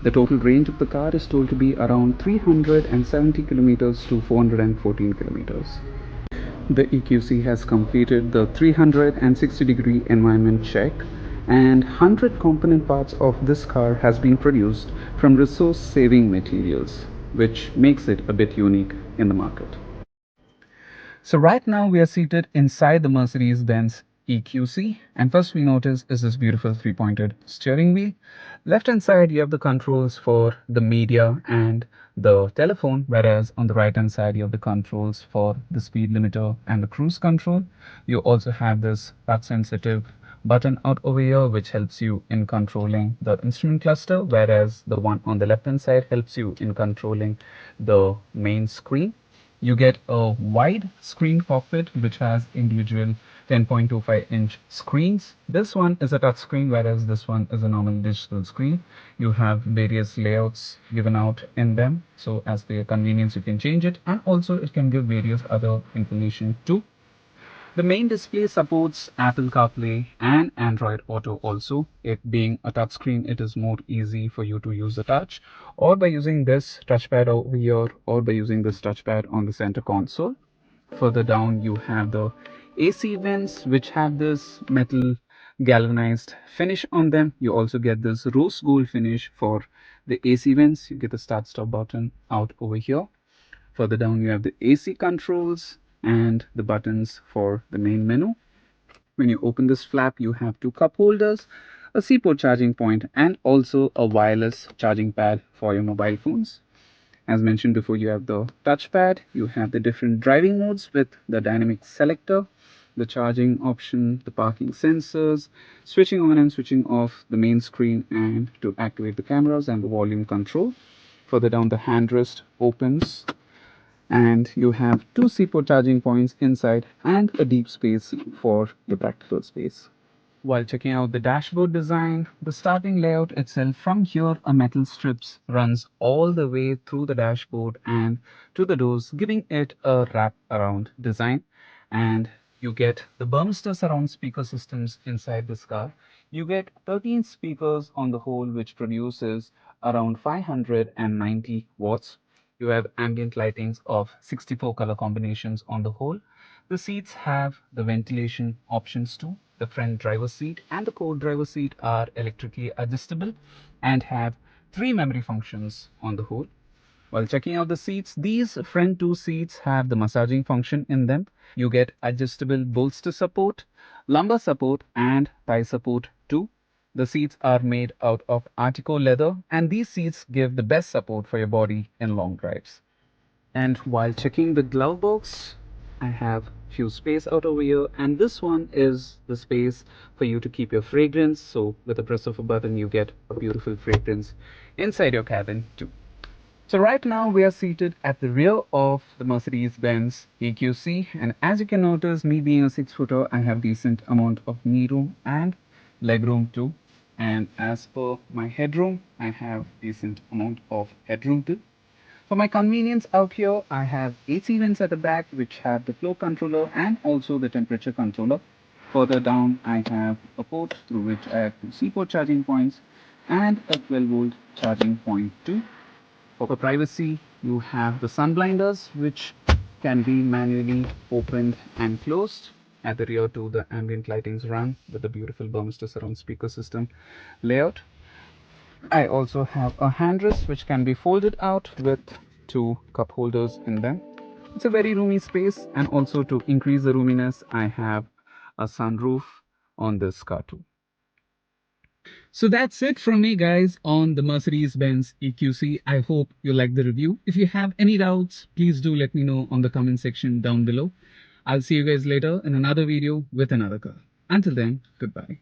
The total range of the car is told to be around 370 kilometers to 414 kilometers. The EQC has completed the 360-degree environment check, and 100 component parts of this car has been produced from resource-saving materials, which makes it a bit unique in the market. So right now we are seated inside the Mercedes-Benz EQC, and first we notice is this beautiful three-pointed steering wheel. Left hand side you have the controls for the media and the telephone, whereas on the right hand side you have the controls for the speed limiter and the cruise control. You also have this touch sensitive button out over here which helps you in controlling the instrument cluster, whereas the one on the left hand side helps you in controlling the main screen. You get a wide screen cockpit which has individual 10.25-inch screens. This one is a touch screen, whereas this one is a normal digital screen. You have various layouts given out in them, so as per your convenience you can change it, and also it can give various other information too. The main display supports Apple CarPlay and Android Auto also. It being a touchscreen, it is more easy for you to use the touch, or by using this touchpad over here, or by using this touchpad on the center console. Further down, you have the AC vents, which have this metal galvanized finish on them. You also get this rose gold finish for the AC vents. You get the start stop button out over here. Further down you have the AC controls and the buttons for the main menu. When you open this flap, you have two cup holders, a C-port charging point, and also a wireless charging pad for your mobile phones. As mentioned before, you have the touchpad, you have the different driving modes with the dynamic selector, the charging option, the parking sensors, switching on and switching off the main screen, and to activate the cameras and the volume control. Further down, the handrest opens and you have two C-port charging points inside and a deep space for your practical space. While checking out the dashboard design, the starting layout itself, from here a metal strips runs all the way through the dashboard and to the doors, giving it a wrap around design. And you get the Burmester surround speaker systems inside this car. You get 13 speakers on the whole, which produces around 590 watts. You have ambient lightings of 64 color combinations on the whole. The seats have the ventilation options too. The front driver's seat and the co-driver seat are electrically adjustable and have 3 memory functions on the whole. While checking out the seats, these front two seats have the massaging function in them. You get adjustable bolster support, lumbar support, and thigh support too. The seats are made out of Artico leather, and these seats give the best support for your body in long drives. And while checking the glove box, I have few space out over here, and this one is the space for you to keep your fragrance. So with the press of a button, you get a beautiful fragrance inside your cabin too. So right now we are seated at the rear of the Mercedes-Benz EQC, and as you can notice, me being a 6-footer, I have decent amount of knee room and leg room too. And as per my headroom, I have decent amount of headroom too. For my convenience out here, I have AC vents at the back which have the flow controller and also the temperature controller. Further down, I have a port through which I have two C-port charging points and a 12-volt charging point too. For privacy, you have the sun blinders which can be manually opened and closed. At the rear too, the ambient lightings run with the beautiful Burmester surround speaker system layout. I also have a handrest which can be folded out with two cup holders in them. It's a very roomy space, and also to increase the roominess, I have a sunroof on this car too. So that's it from me guys on the Mercedes-Benz EQC. I hope you liked the review. If you have any doubts, please do let me know on the comment section down below. I'll see you guys later in another video with another car. Until then, goodbye.